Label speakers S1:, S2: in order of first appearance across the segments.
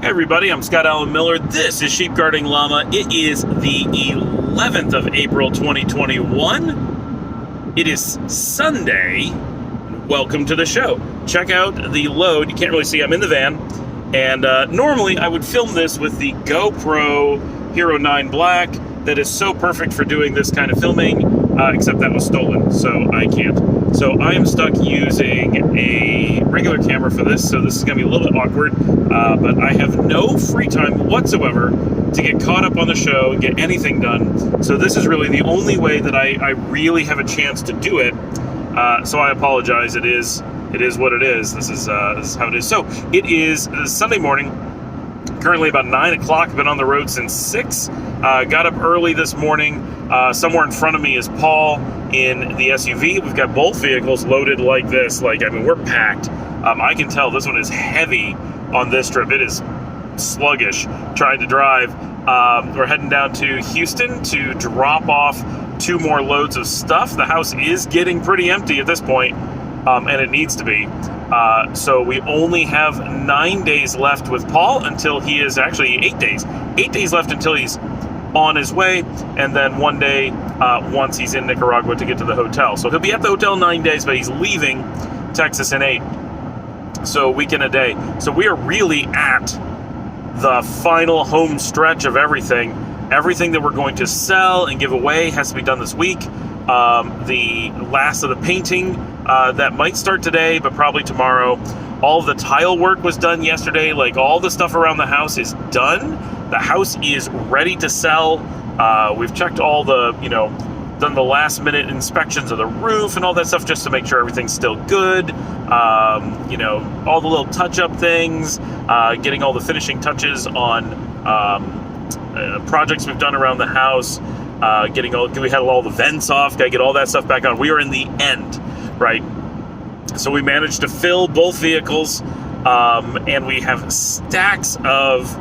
S1: Hey everybody, I'm Scott Allen Miller. This is Sheep Guarding Llama. It is the 11th of April 2021. It is Sunday. Welcome to the show. Check out the load. You can't really see, I'm in the van. And normally I would film this with the GoPro Hero 9 Black that is so perfect for doing this kind of filming, except that was stolen, so I can't. So I am stuck using a regular camera for this, so this is going to be a little bit awkward, but I have no free time whatsoever to get caught up on the show and get anything done. So this is really the only way that I really have a chance to do it. So I apologize. It is what it is. This is how it is. So it is Sunday morning. Currently about 9 o'clock. Been on the road since 6. Got up early this morning. Somewhere in front of me is Paul in the SUV. We've got both vehicles loaded like this. We're packed. I can tell this one is heavy on this trip. It is sluggish trying to drive. We're heading down to Houston to drop off 2 more loads of stuff. The house is getting pretty empty at this point, and it needs to be. So we only have 9 days left with Paul until he is actually 8 days. 8 days left until he's on his way, and then 1 day once he's in Nicaragua to get to the hotel. So he'll be at the hotel 9 days, but he's leaving Texas in 8. So a week and a day. So we are really at the final home stretch of everything. Everything that we're going to sell and give away has to be done this week. The last of the painting that might start today, but probably tomorrow. All of the tile work was done yesterday. All the stuff around the house is done. The house is ready to sell. We've checked all the, done the last minute inspections of the roof and all that stuff just to make sure everything's still good. All the little touch-up things, getting all the finishing touches on projects we've done around the house. We had all the vents off. Gotta get all that stuff back on. We are in the end, right? So we managed to fill both vehicles, and we have stacks of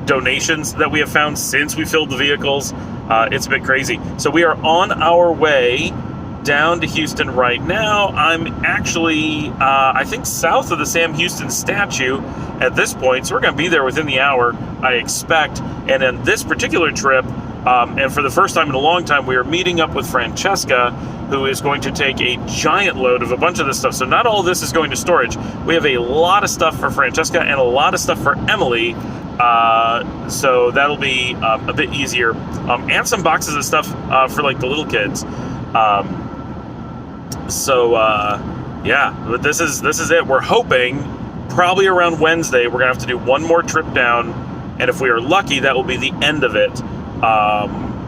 S1: donations that we have found since we filled the vehicles. It's a bit crazy. So we are on our way down to Houston right now. I'm actually, I think, south of the Sam Houston statue at this point. So we're going to be there within the hour, I expect. And in this particular trip, and for the first time in a long time, we are meeting up with Francesca, who is going to take a giant load of a bunch of this stuff. So not all of this is going to storage. We have a lot of stuff for Francesca and a lot of stuff for Emily. So that'll be a bit easier. And some boxes of stuff for the little kids. But this is it. We're hoping probably around Wednesday we're gonna have to do one more trip down, and if we are lucky, that will be the end of it.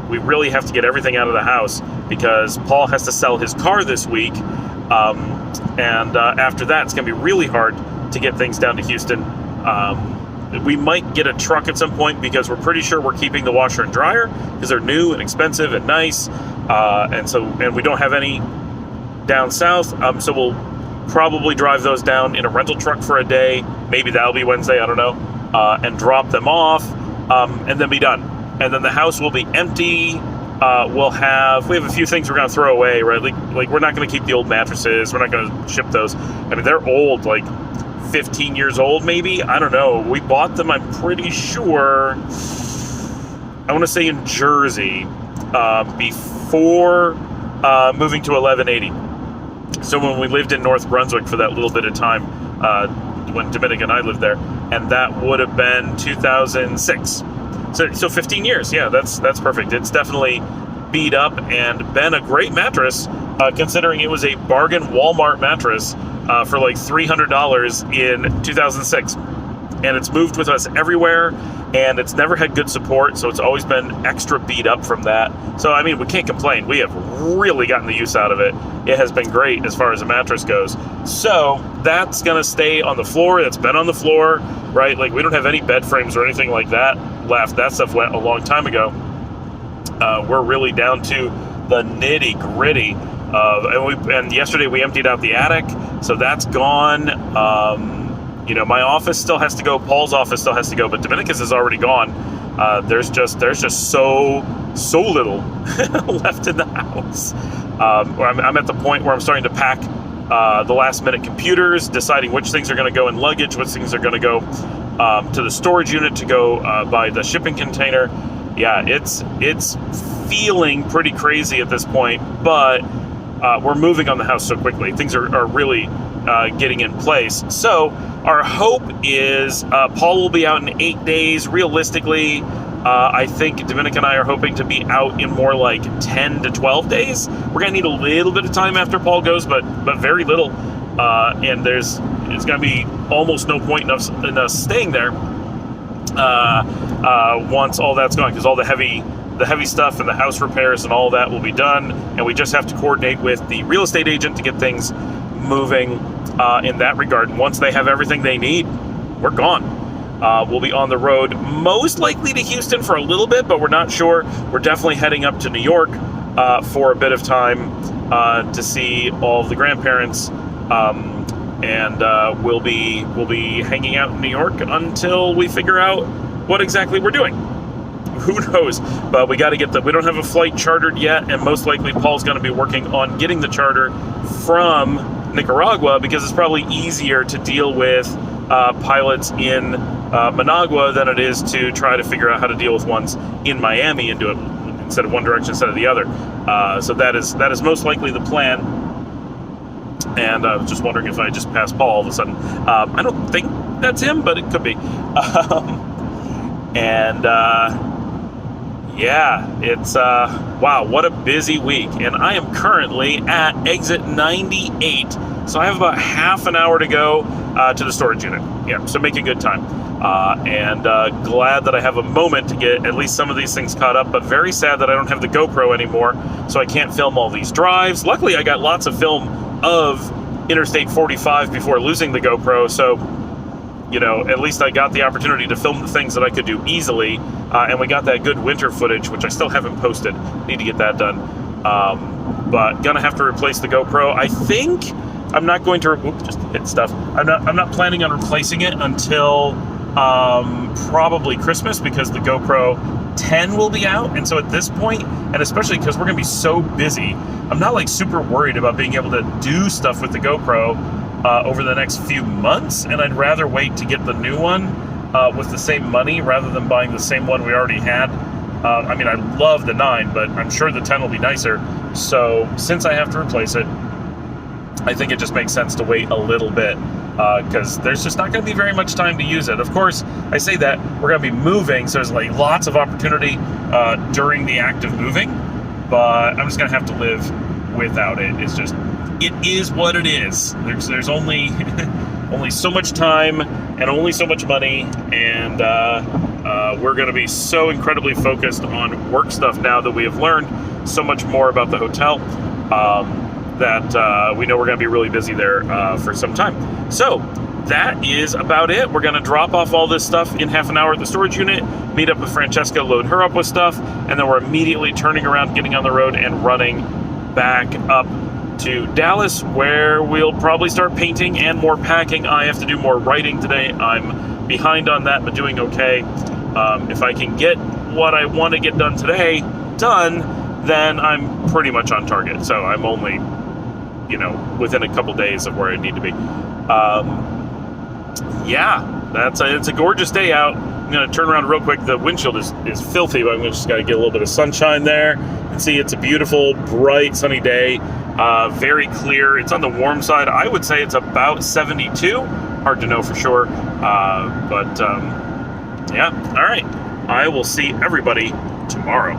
S1: We really have to get everything out of the house because Paul has to sell his car this week, and after that it's gonna be really hard to get things down to Houston. We might get a truck at some point because we're pretty sure we're keeping the washer and dryer because they're new and expensive and nice, and we don't have any down south, so we'll probably drive those down in a rental truck for a day. Maybe that'll be Wednesday, I don't know, and drop them off, and then be done. And then the house will be empty. We have a few things we're gonna throw away, right? Like we're not gonna keep the old mattresses. We're not gonna ship those. I mean, they're old, 15 years old, maybe. I don't know. We bought them, I'm pretty sure, I want to say in Jersey, before moving to 1180. So when we lived in North Brunswick for that little bit of time, when Dominica and I lived there, and that would have been 2006. So 15 years. Yeah, that's perfect. It's definitely beat up and been a great mattress, considering it was a bargain Walmart mattress for $300 in 2006. And it's moved with us everywhere, and it's never had good support, so it's always been extra beat up from that. So, I mean, we can't complain. We have really gotten the use out of it. It has been great as far as a mattress goes. So, that's going to stay on the floor. It's been on the floor, right? We don't have any bed frames or anything like that left. That stuff went a long time ago. We're really down to the nitty-gritty. And yesterday we emptied out the attic, so that's gone. My office still has to go. Paul's office still has to go, but Dominica's is already gone. There's just so little left in the house. I'm at the point where I'm starting to pack the last minute computers, deciding which things are going to go in luggage, which things are going to go to the storage unit to go by the shipping container. Yeah, it's feeling pretty crazy at this point, but we're moving on the house so quickly. Things are really getting in place. So our hope is Paul will be out in 8 days. Realistically, I think Dominica and I are hoping to be out in more like 10 to 12 days. We're going to need a little bit of time after Paul goes, but very little. And it's going to be almost no point in us staying there once all that's gone, because all the heavy stuff and the house repairs and all that will be done, and we just have to coordinate with the real estate agent to get things moving in that regard. And once they have everything they need, we're gone. We'll be on the road, most likely to Houston for a little bit, but we're not sure. We're definitely heading up to New York for a bit of time to see all of the grandparents, and we'll be hanging out in New York until we figure out what exactly we're doing. Who knows? But we got to get we don't have a flight chartered yet, and most likely Paul's going to be working on getting the charter from Nicaragua, because it's probably easier to deal with pilots in Managua than it is to try to figure out how to deal with ones in Miami and do it instead of one direction instead of the other. So that is most likely the plan. And I was just wondering if I just passed Paul all of a sudden. I don't think that's him, but it could be. Yeah, it's, wow, what a busy week. And I am currently at exit 98. So I have about half an hour to go to the storage unit. Yeah, so making good time. And glad that I have a moment to get at least some of these things caught up, but very sad that I don't have the GoPro anymore, so I can't film all these drives. Luckily, I got lots of film of Interstate 45 before losing the GoPro, so you know, at least I got the opportunity to film the things that I could do easily, and we got that good winter footage, which I still haven't posted. Need to get that done. But gonna have to replace the GoPro. I think I'm not going to. Oops, just hit stuff. I'm not planning on replacing it until probably Christmas, because the GoPro 10 will be out, and so at this point, and especially because we're gonna be so busy, I'm not like super worried about being able to do stuff with the GoPro over the next few months, and I'd rather wait to get the new one with the same money rather than buying the same one we already had. I mean, I love the 9, but I'm sure the 10 will be nicer. So since I have to replace it, I think it just makes sense to wait a little bit, because there's just not going to be very much time to use it. Of course, I say that we're going to be moving, so there's like lots of opportunity during the act of moving, but I'm just going to have to live without it. It's just, it is what it is. There's only only so much time and only so much money, and we're going to be so incredibly focused on work stuff now that we have learned so much more about the hotel, that we know we're going to be really busy there for some time. So that is about it. We're going to drop off all this stuff in half an hour at the storage unit, meet up with Francesca, load her up with stuff, and then we're immediately turning around, getting on the road, and running back up to Dallas, where we'll probably start painting and more packing. I have to do more writing today. I'm behind on that, but doing okay. If I can get what I want to get done today done, then I'm pretty much on target. So I'm only, you know, within a couple days of where I need to be. Yeah, it's a gorgeous day out. I'm going to turn around real quick. The windshield is filthy, but I'm just got to get a little bit of sunshine there. And see, it's a beautiful, bright, sunny day. Very clear. It's on the warm side. I would say it's about 72. Hard to know for sure. Yeah, all right. I will see everybody tomorrow.